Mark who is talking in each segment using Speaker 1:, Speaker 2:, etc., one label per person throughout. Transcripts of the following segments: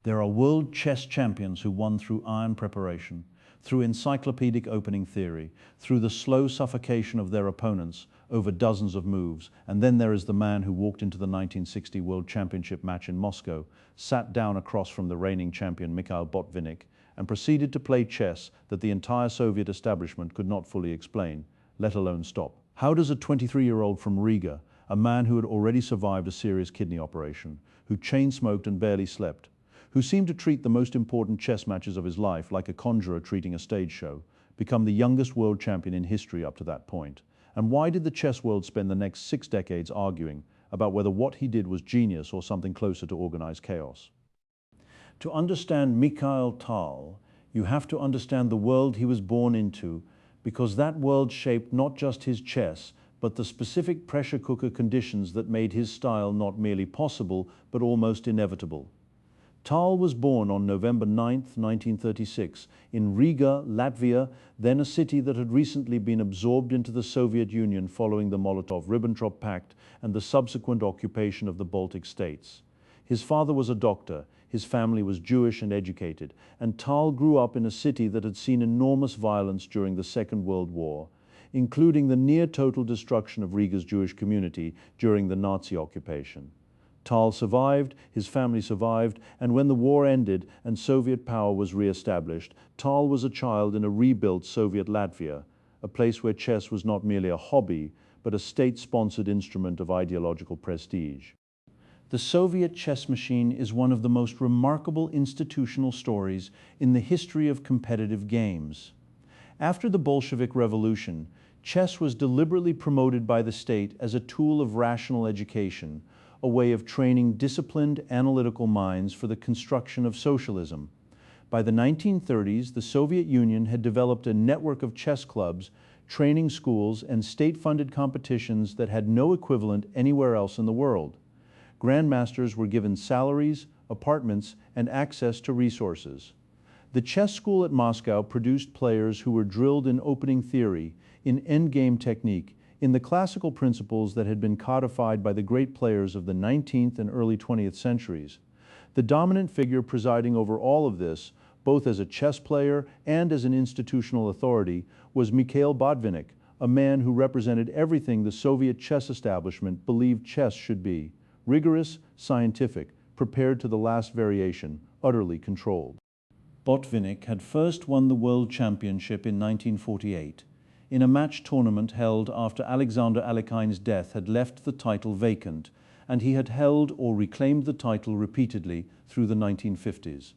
Speaker 1: There are world chess champions who won through iron preparation, through encyclopedic opening theory, through the slow suffocation of their opponents over dozens of moves. And then there is the man who walked into the 1960 World Championship match in Moscow, sat down across from the reigning champion Mikhail Tal, and proceeded to play chess that the entire Soviet establishment could not fully explain, let alone stop. How does a 23-year-old from Riga, a man who had already survived a serious kidney operation, who chain-smoked and barely slept, who seemed to treat the most important chess matches of his life like a conjurer treating a stage show, become the youngest world champion in history up to that point? And why did the chess world spend the next 6 decades arguing about whether what he did was genius or something closer to organized chaos? To understand Mikhail Tal, you have to understand the world he was born into, because that world shaped not just his chess, but the specific pressure cooker conditions that made his style not merely possible, but almost inevitable. Tal was born on November 9, 1936, in Riga, Latvia, then a city that had recently been absorbed into the Soviet Union following the Molotov-Ribbentrop Pact and the subsequent occupation of the Baltic states. His father was a doctor, his family was Jewish and educated, and Tal grew up in a city that had seen enormous violence during the Second World War, including the near-total destruction of Riga's Jewish community during the Nazi occupation. Tal survived, his family survived, and when the war ended and Soviet power was re-established, Tal was a child in a rebuilt Soviet Latvia, a place where chess was not merely a hobby, but a state-sponsored instrument of ideological prestige. The Soviet chess machine is one of the most remarkable institutional stories in the history of competitive games. After the Bolshevik Revolution, chess was deliberately promoted by the state as a tool of rational education, a way of training disciplined, analytical minds for the construction of socialism. By the 1930s, the Soviet Union had developed a network of chess clubs, training schools, and state-funded competitions that had no equivalent anywhere else in the world. Grandmasters were given salaries, apartments, and access to resources. The chess school at Moscow produced players who were drilled in opening theory, in endgame technique, in the classical principles that had been codified by the great players of the 19th and early 20th centuries. The dominant figure presiding over all of this, both as a chess player and as an institutional authority, was Mikhail Tal, a man who represented everything the Soviet chess establishment believed chess should be: rigorous, scientific, prepared to the last variation, utterly controlled. Botvinnik had first won the World Championship in 1948. In a match tournament held after Alexander Alekhine's death had left the title vacant, and he had held or reclaimed the title repeatedly through the 1950s.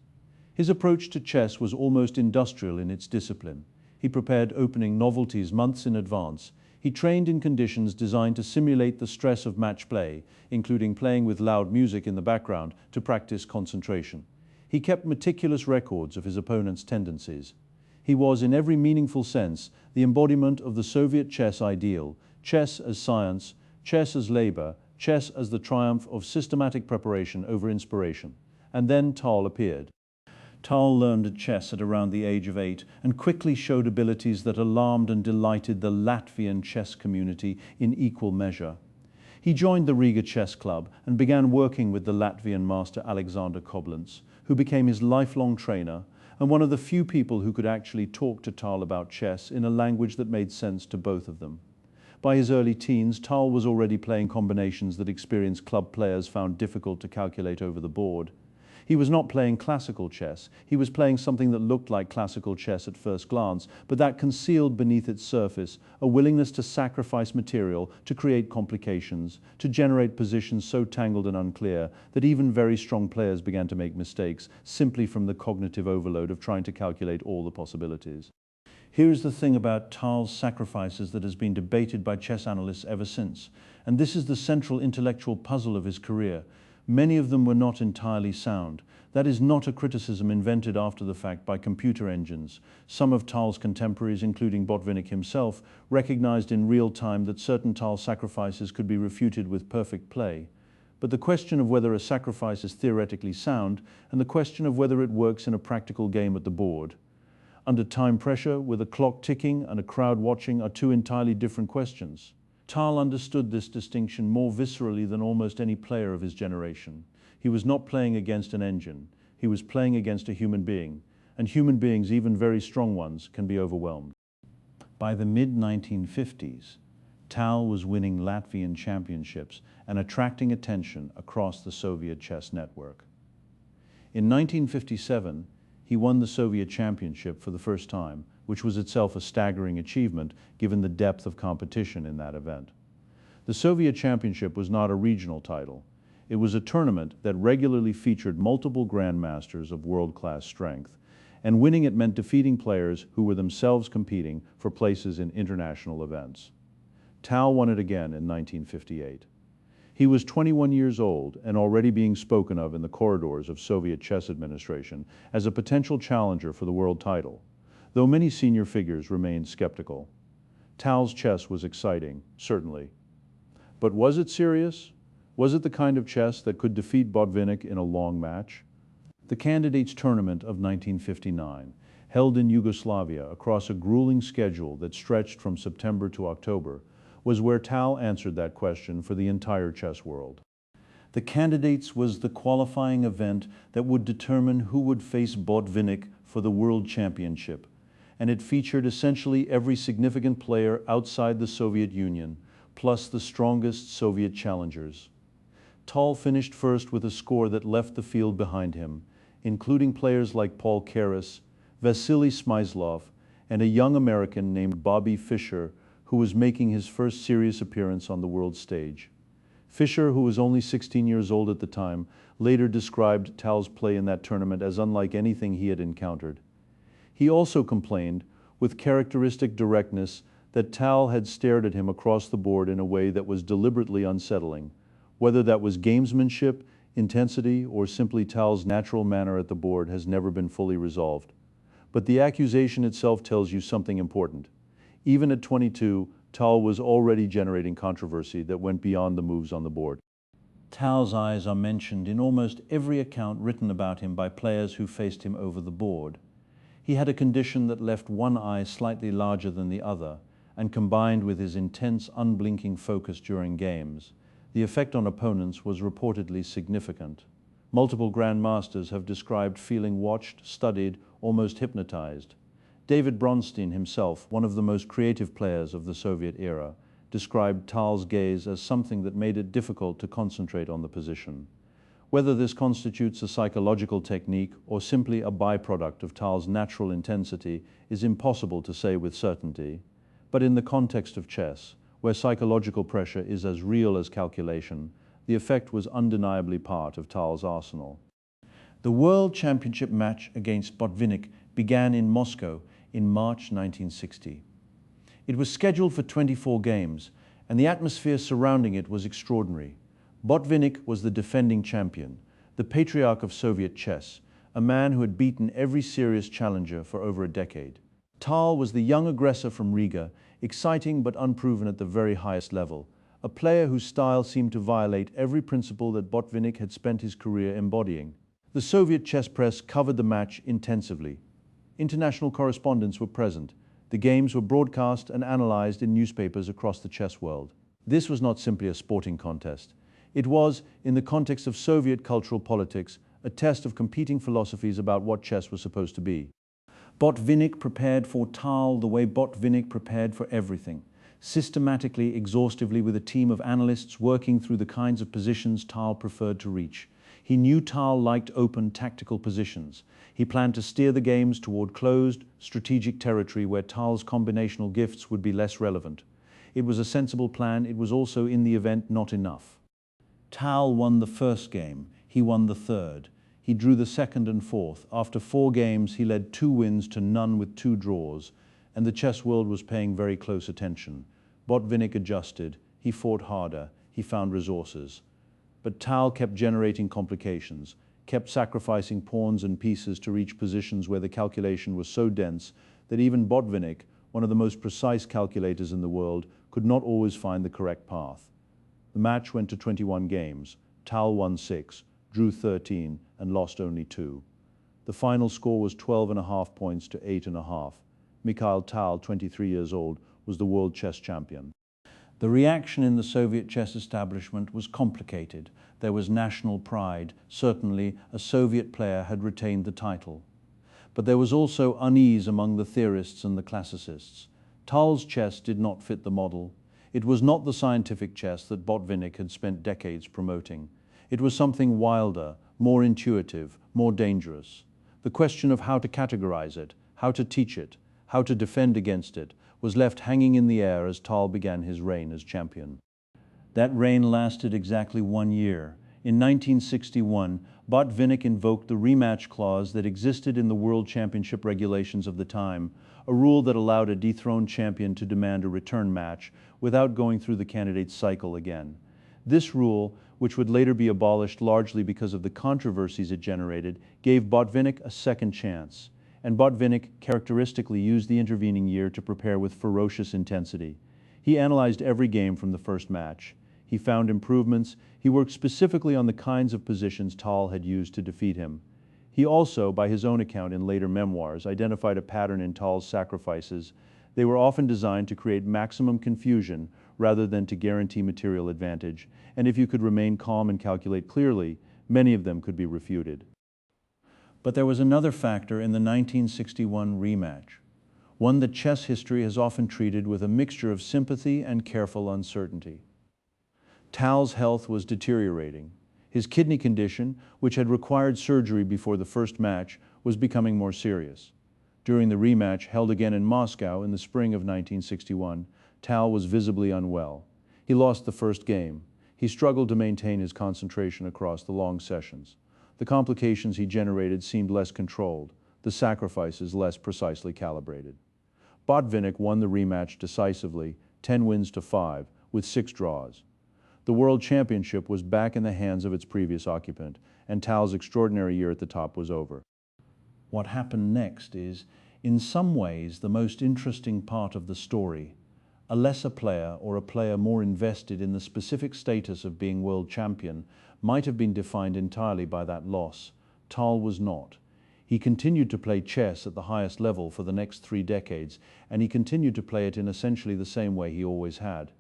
Speaker 1: His approach to chess was almost industrial in its discipline. He prepared opening novelties months in advance. He trained in conditions designed to simulate the stress of match play, including playing with loud music in the background to practice concentration. He kept meticulous records of his opponent's tendencies. He was, in every meaningful sense, the embodiment of the Soviet chess ideal: chess as science, chess as labor, chess as the triumph of systematic preparation over inspiration. And then Tal appeared. Tal learned chess at around the age of 8 and quickly showed abilities that alarmed and delighted the Latvian chess community in equal measure. He joined the Riga Chess Club and began working with the Latvian master Alexander Koblenz, who became his lifelong trainer and one of the few people who could actually talk to Tal about chess in a language that made sense to both of them. By his early teens, Tal was already playing combinations that experienced club players found difficult to calculate over the board. He was not playing classical chess. He was playing something that looked like classical chess at first glance, but that concealed beneath its surface a willingness to sacrifice material, to create complications, to generate positions so tangled and unclear that even very strong players began to make mistakes simply from the cognitive overload of trying to calculate all the possibilities. Here's the thing about Tal's sacrifices that has been debated by chess analysts ever since, and this is the central intellectual puzzle of his career. Many of them were not entirely sound. That is not a criticism invented after the fact by computer engines. Some of Tal's contemporaries, including Botvinnik himself, recognized in real time that certain Tal sacrifices could be refuted with perfect play. But the question of whether a sacrifice is theoretically sound, and the question of whether it works in a practical game at the board, under time pressure, with a clock ticking and a crowd watching, are two entirely different questions. Tal understood this distinction more viscerally than almost any player of his generation. He was not playing against an engine. He He was playing against a human being, and human beings, even very strong ones, can be overwhelmed. By the mid-1950s, Tal was winning Latvian championships and attracting attention across the Soviet chess network. In 1957, he won the Soviet championship for the first time, which was itself a staggering achievement given the depth of competition in that event. The Soviet championship was not a regional title. It was a tournament that regularly featured multiple grandmasters of world-class strength, and winning it meant defeating players who were themselves competing for places in international events. Tal won it again in 1958. He was 21 years old and already being spoken of in the corridors of Soviet chess administration as a potential challenger for the world title, though many senior figures remained skeptical. Tal's chess was exciting, certainly. But was it serious? Was it the kind of chess that could defeat Botvinnik in a long match? The Candidates Tournament of 1959, held in Yugoslavia across a grueling schedule that stretched from September to October, was where Tal answered that question for the entire chess world. The Candidates was the qualifying event that would determine who would face Botvinnik for the World Championship, and it featured essentially every significant player outside the Soviet Union, plus the strongest Soviet challengers. Tal finished first with a score that left the field behind him, including players like Paul Keres, Vasily Smyslov, and a young American named Bobby Fischer, who was making his first serious appearance on the world stage. Fischer, who was only 16 years old at the time, later described Tal's play in that tournament as unlike anything he had encountered. He also complained, with characteristic directness, that Tal had stared at him across the board in a way that was deliberately unsettling. Whether that was gamesmanship, intensity, or simply Tal's natural manner at the board has never been fully resolved. But the accusation itself tells you something important. Even at 22, Tal was already generating controversy that went beyond the moves on the board. Tal's eyes are mentioned in almost every account written about him by players who faced him over the board. He had a condition that left one eye slightly larger than the other, and combined with his intense, unblinking focus during games, the effect on opponents was reportedly significant. Multiple grandmasters have described feeling watched, studied, almost hypnotized. David Bronstein himself, one of the most creative players of the Soviet era, described Tal's gaze as something that made it difficult to concentrate on the position. Whether this constitutes a psychological technique or simply a byproduct of Tal's natural intensity is impossible to say with certainty. But in the context of chess, where psychological pressure is as real as calculation, the effect was undeniably part of Tal's arsenal. The World Championship match against Botvinnik began in Moscow in March 1960. It was scheduled for 24 games, and the atmosphere surrounding it was extraordinary. Botvinnik was the defending champion, the patriarch of Soviet chess, a man who had beaten every serious challenger for over a decade. Tal was the young aggressor from Riga, exciting but unproven at the very highest level, a player whose style seemed to violate every principle that Botvinnik had spent his career embodying. The Soviet chess press covered the match intensively. International correspondents were present. The games were broadcast and analyzed in newspapers across the chess world. This was not simply a sporting contest. It was, in the context of Soviet cultural politics, a test of competing philosophies about what chess was supposed to be. Botvinnik prepared for Tal the way Botvinnik prepared for everything, systematically, exhaustively, with a team of analysts working through the kinds of positions Tal preferred to reach. He knew Tal liked open tactical positions. He planned to steer the games toward closed, strategic territory where Tal's combinational gifts would be less relevant. It was a sensible plan. It was also, in the event, not enough. Tal won the first game. He won the third. He drew the second and fourth. After 4 games, he led 2 wins to none with 2 draws, and the chess world was paying very close attention. Botvinnik adjusted. He fought harder. He found resources. But Tal kept generating complications, kept sacrificing pawns and pieces to reach positions where the calculation was so dense that even Botvinnik, one of the most precise calculators in the world, could not always find the correct path. The match went to 21 games. Tal won 6, drew 13, and lost only 2. The final score was 12.5 points to 8.5. Mikhail Tal, 23 years old, was the world chess champion. The reaction in the Soviet chess establishment was complicated. There was national pride. Certainly, a Soviet player had retained the title. But there was also unease among the theorists and the classicists. Tal's chess did not fit the model. It was not the scientific chess that Botvinnik had spent decades promoting. It was something wilder, more intuitive, more dangerous. The question of how to categorize it, how to teach it, how to defend against it, was left hanging in the air as Tal began his reign as champion. That reign lasted exactly 1 year. In 1961, Botvinnik invoked the rematch clause that existed in the World Championship regulations of the time, a rule that allowed a dethroned champion to demand a return match without going through the candidate's cycle again. This rule, which would later be abolished largely because of the controversies it generated, gave Botvinnik a second chance. And Botvinnik characteristically used the intervening year to prepare with ferocious intensity. He analyzed every game from the first match. He found improvements. He worked specifically on the kinds of positions Tal had used to defeat him. He also, by his own account in later memoirs, identified a pattern in Tal's sacrifices. They were often designed to create maximum confusion rather than to guarantee material advantage, and if you could remain calm and calculate clearly, many of them could be refuted. But there was another factor in the 1961 rematch, one that chess history has often treated with a mixture of sympathy and careful uncertainty. Tal's health was deteriorating. His kidney condition, which had required surgery before the first match, was becoming more serious. During the rematch, held again in Moscow in the spring of 1961, Tal was visibly unwell. He lost the first game. He struggled to maintain his concentration across the long sessions. The complications he generated seemed less controlled, the sacrifices less precisely calibrated. Botvinnik won the rematch decisively, 10 wins to 5, with 6 draws. The World Championship was back in the hands of its previous occupant, and Tal's extraordinary year at the top was over. What happened next is, in some ways, the most interesting part of the story. A lesser player, or a player more invested in the specific status of being world champion, might have been defined entirely by that loss. Tal was not. He continued to play chess at the highest level for the next 3 decades, and he continued to play it in essentially the same way he always had.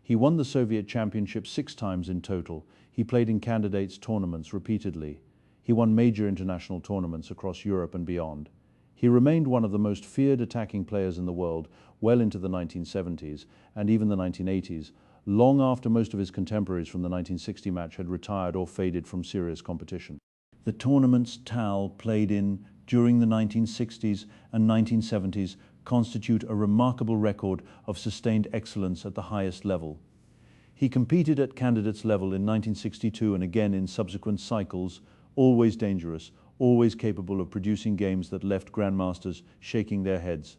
Speaker 1: He won the Soviet championship 6 times in total. He played in candidates' tournaments repeatedly. He won major international tournaments across Europe and beyond. He remained one of the most feared attacking players in the world well into the 1970s and even the 1980s, long after most of his contemporaries from the 1960 match had retired or faded from serious competition. The tournaments Tal played in during the 1960s and 1970s constitute a remarkable record of sustained excellence at the highest level. He competed at candidates level in 1962 and again in subsequent cycles, always dangerous, always capable of producing games that left grandmasters shaking their heads.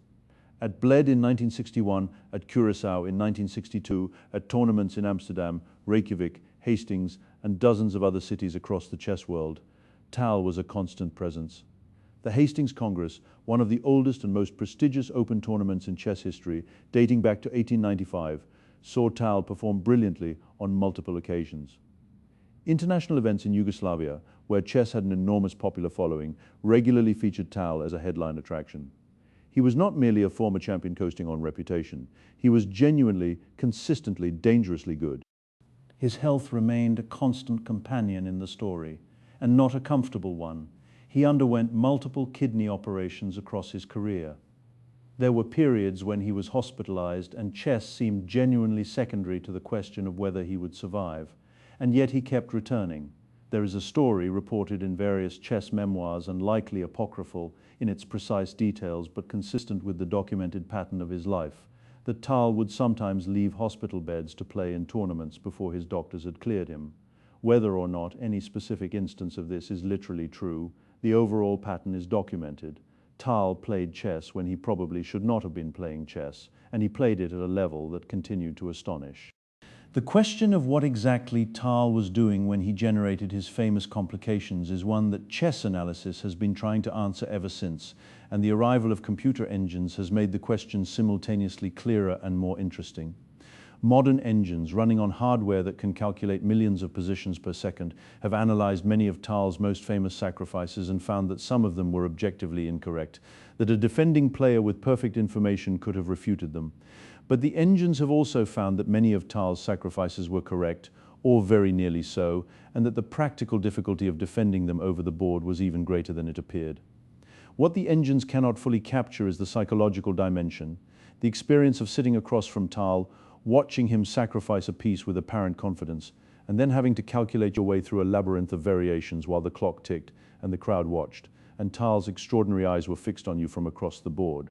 Speaker 1: At Bled in 1961, at Curaçao in 1962, at tournaments in Amsterdam, Reykjavik, Hastings, and dozens of other cities across the chess world, Tal was a constant presence. The Hastings Congress, one of the oldest and most prestigious open tournaments in chess history, dating back to 1895, saw Tal perform brilliantly on multiple occasions. International events in Yugoslavia, where chess had an enormous popular following, regularly featured Tal as a headline attraction. He was not merely a former champion coasting on reputation. He was genuinely, consistently, dangerously good. His health remained a constant companion in the story, and not a comfortable one. He underwent multiple kidney operations across his career. There were periods when he was hospitalized and chess seemed genuinely secondary to the question of whether he would survive, and yet he kept returning. There is a story reported in various chess memoirs and likely apocryphal in its precise details but consistent with the documented pattern of his life, that Tal would sometimes leave hospital beds to play in tournaments before his doctors had cleared him. Whether or not any specific instance of this is literally true, the overall pattern is documented. Tal played chess when he probably should not have been playing chess, and he played it at a level that continued to astonish. The question of what exactly Tal was doing when he generated his famous complications is one that chess analysis has been trying to answer ever since, and the arrival of computer engines has made the question simultaneously clearer and more interesting. Modern engines running on hardware that can calculate millions of positions per second have analyzed many of Tal's most famous sacrifices and found that some of them were objectively incorrect, that a defending player with perfect information could have refuted them. But the engines have also found that many of Tal's sacrifices were correct, or very nearly so, and that the practical difficulty of defending them over the board was even greater than it appeared. What the engines cannot fully capture is the psychological dimension, the experience of sitting across from Tal, watching him sacrifice a piece with apparent confidence, and then having to calculate your way through a labyrinth of variations while the clock ticked and the crowd watched, and Tal's extraordinary eyes were fixed on you from across the board.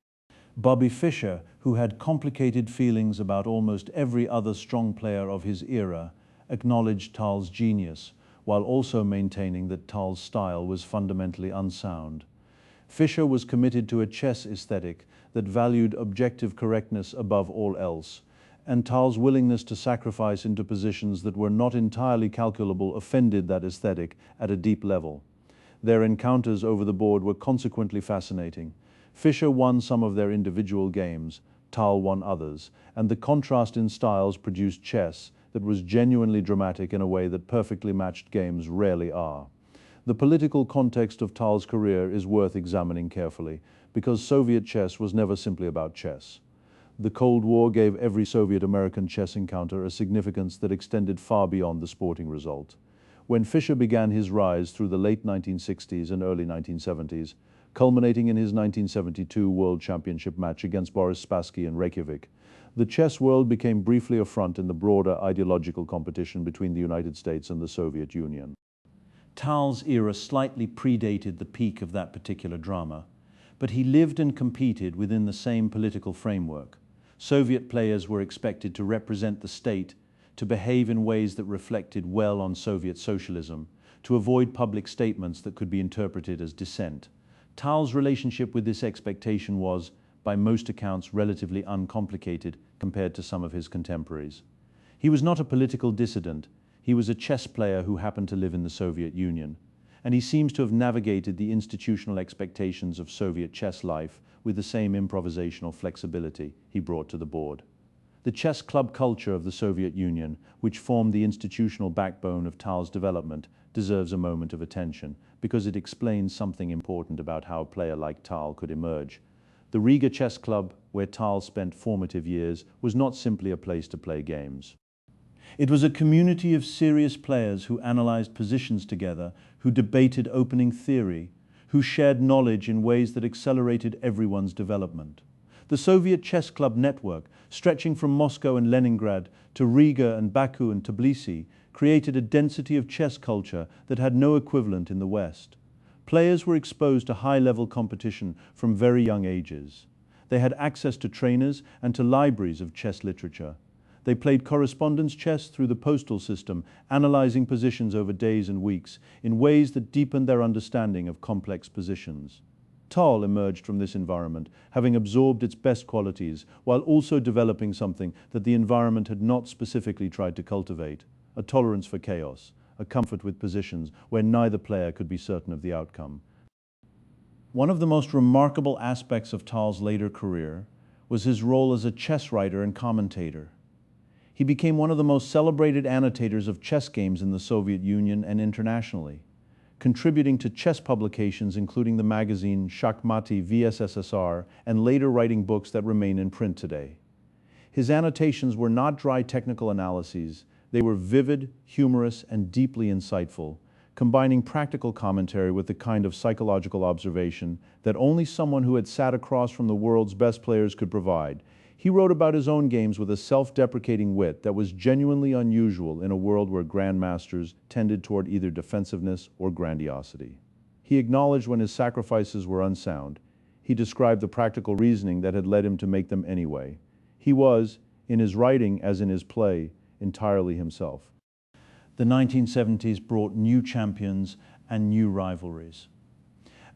Speaker 1: Bobby Fischer, who had complicated feelings about almost every other strong player of his era, acknowledged Tal's genius, while also maintaining that Tal's style was fundamentally unsound. Fischer was committed to a chess aesthetic that valued objective correctness above all else, and Tal's willingness to sacrifice into positions that were not entirely calculable offended that aesthetic at a deep level. Their encounters over the board were consequently fascinating. Fischer won some of their individual games, Tal won others, and the contrast in styles produced chess that was genuinely dramatic in a way that perfectly matched games rarely are. The political context of Tal's career is worth examining carefully, because Soviet chess was never simply about chess. The Cold War gave every Soviet-American chess encounter a significance that extended far beyond the sporting result. When Fischer began his rise through the late 1960s and early 1970s, culminating in his 1972 World Championship match against Boris Spassky in Reykjavik, the chess world became briefly a front in the broader ideological competition between the United States and the Soviet Union. Tal's era slightly predated the peak of that particular drama, but he lived and competed within the same political framework. Soviet players were expected to represent the state, to behave in ways that reflected well on Soviet socialism, to avoid public statements that could be interpreted as dissent. Tal's relationship with this expectation was, by most accounts, relatively uncomplicated compared to some of his contemporaries. He was not a political dissident. He was a chess player who happened to live in the Soviet Union, and he seems to have navigated the institutional expectations of Soviet chess life with the same improvisational flexibility he brought to the board. The chess club culture of the Soviet Union, which formed the institutional backbone of Tal's development, deserves a moment of attention because it explains something important about how a player like Tal could emerge. The Riga Chess Club, where Tal spent formative years, was not simply a place to play games. It was a community of serious players who analyzed positions together, who debated opening theory, who shared knowledge in ways that accelerated everyone's development. The Soviet Chess Club network, stretching from Moscow and Leningrad to Riga and Baku and Tbilisi, created a density of chess culture that had no equivalent in the West. Players were exposed to high-level competition from very young ages. They had access to trainers and to libraries of chess literature. They played correspondence chess through the postal system, analyzing positions over days and weeks in ways that deepened their understanding of complex positions. Tal emerged from this environment, having absorbed its best qualities, while also developing something that the environment had not specifically tried to cultivate: a tolerance for chaos, a comfort with positions where neither player could be certain of the outcome. One of the most remarkable aspects of Tal's later career was his role as a chess writer and commentator. He became one of the most celebrated annotators of chess games in the Soviet Union and internationally, contributing to chess publications including the magazine Shakhmaty VSSR and later writing books that remain in print today. His annotations were not dry technical analyses. They were vivid, humorous, and deeply insightful, combining practical commentary with the kind of psychological observation that only someone who had sat across from the world's best players could provide. He wrote about his own games with a self-deprecating wit that was genuinely unusual in a world where grandmasters tended toward either defensiveness or grandiosity. He acknowledged when his sacrifices were unsound. He described the practical reasoning that had led him to make them anyway. He was, in his writing as in his play, entirely himself. The 1970s brought new champions and new rivalries.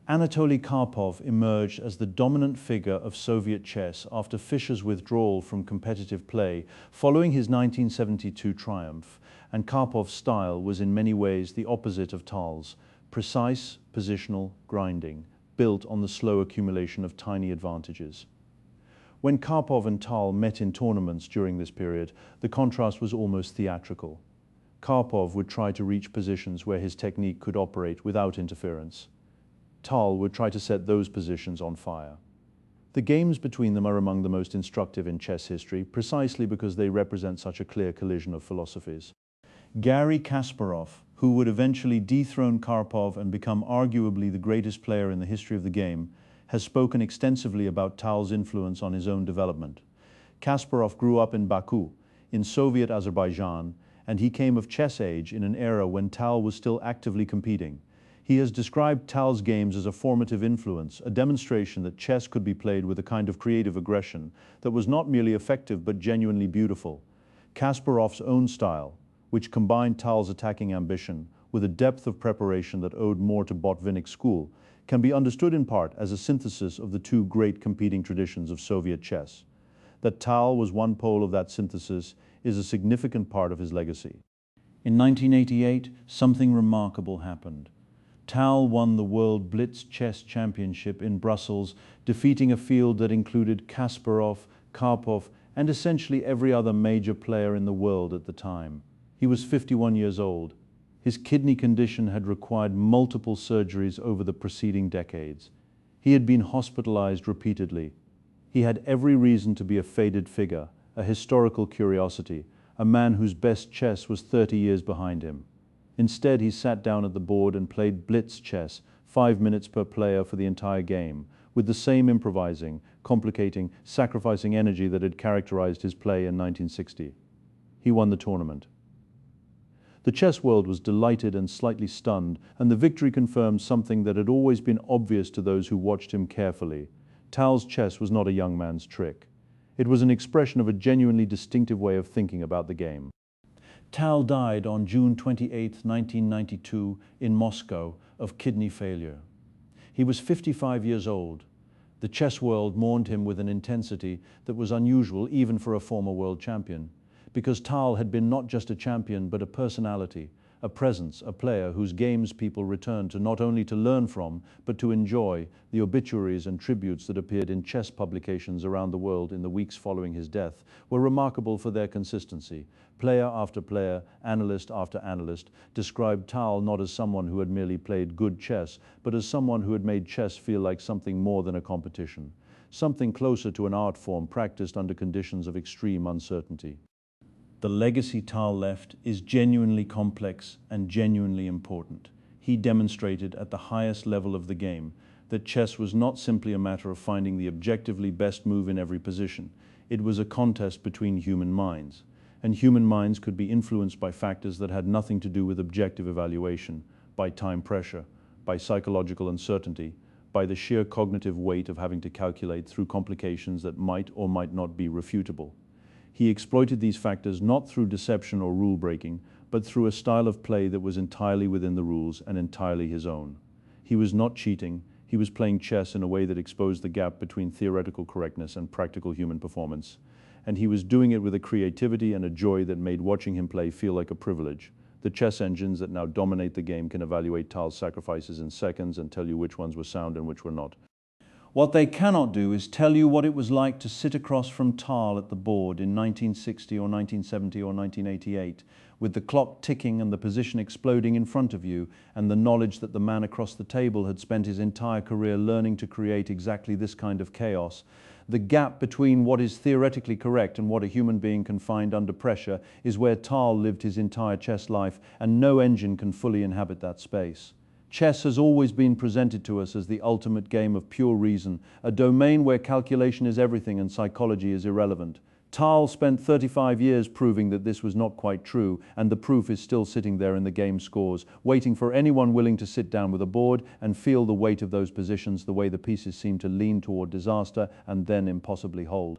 Speaker 1: Anatoly Karpov emerged as the dominant figure of Soviet chess after Fischer's withdrawal from competitive play following his 1972 triumph, and Karpov's style was in many ways the opposite of Tal's: precise, positional grinding, built on the slow accumulation of tiny advantages. When Karpov and Tal met in tournaments during this period, the contrast was almost theatrical. Karpov would try to reach positions where his technique could operate without interference. Tal would try to set those positions on fire. The games between them are among the most instructive in chess history, precisely because they represent such a clear collision of philosophies. Garry Kasparov, who would eventually dethrone Karpov and become arguably the greatest player in the history of the game, has spoken extensively about Tal's influence on his own development. Kasparov grew up in Baku, in Soviet Azerbaijan, and he came of chess age in an era when Tal was still actively competing. He has described Tal's games as a formative influence, a demonstration that chess could be played with a kind of creative aggression that was not merely effective but genuinely beautiful. Kasparov's own style, which combined Tal's attacking ambition with a depth of preparation that owed more to Botvinnik's school, can be understood in part as a synthesis of the two great competing traditions of Soviet chess. That Tal was one pole of that synthesis is a significant part of his legacy. In 1988, something remarkable happened. Tal won the World Blitz Chess Championship in Brussels, defeating a field that included Kasparov, Karpov, and essentially every other major player in the world at the time. He was 51 years old. His kidney condition had required multiple surgeries over the preceding decades. He had been hospitalized repeatedly. He had every reason to be a faded figure, a historical curiosity, a man whose best chess was 30 years behind him. Instead, he sat down at the board and played blitz chess, 5 minutes per player for the entire game, with the same improvising, complicating, sacrificing energy that had characterized his play in 1960. He won the tournament. The chess world was delighted and slightly stunned, and the victory confirmed something that had always been obvious to those who watched him carefully. Tal's chess was not a young man's trick. It was an expression of a genuinely distinctive way of thinking about the game. Tal died on June 28, 1992, in Moscow of kidney failure. He was 55 years old. The chess world mourned him with an intensity that was unusual even for a former world champion, because Tal had been not just a champion but a personality, a presence, a player whose games people returned to not only to learn from, but to enjoy. The obituaries and tributes that appeared in chess publications around the world in the weeks following his death were remarkable for their consistency. Player after player, analyst after analyst, described Tal not as someone who had merely played good chess, but as someone who had made chess feel like something more than a competition, something closer to an art form practiced under conditions of extreme uncertainty. The legacy Tal left is genuinely complex and genuinely important. He demonstrated at the highest level of the game that chess was not simply a matter of finding the objectively best move in every position. It was a contest between human minds, and human minds could be influenced by factors that had nothing to do with objective evaluation, by time pressure, by psychological uncertainty, by the sheer cognitive weight of having to calculate through complications that might or might not be refutable. He exploited these factors not through deception or rule breaking, but through a style of play that was entirely within the rules and entirely his own. He was not cheating, he was playing chess in a way that exposed the gap between theoretical correctness and practical human performance. And he was doing it with a creativity and a joy that made watching him play feel like a privilege. The chess engines that now dominate the game can evaluate Tal's sacrifices in seconds and tell you which ones were sound and which were not. What they cannot do is tell you what it was like to sit across from Tal at the board in 1960 or 1970 or 1988, with the clock ticking and the position exploding in front of you, and the knowledge that the man across the table had spent his entire career learning to create exactly this kind of chaos. The gap between what is theoretically correct and what a human being can find under pressure is where Tal lived his entire chess life, and no engine can fully inhabit that space. Chess has always been presented to us as the ultimate game of pure reason, a domain where calculation is everything and psychology is irrelevant. Tal spent 35 years proving that this was not quite true, and the proof is still sitting there in the game scores, waiting for anyone willing to sit down with a board and feel the weight of those positions, the way the pieces seem to lean toward disaster and then impossibly hold.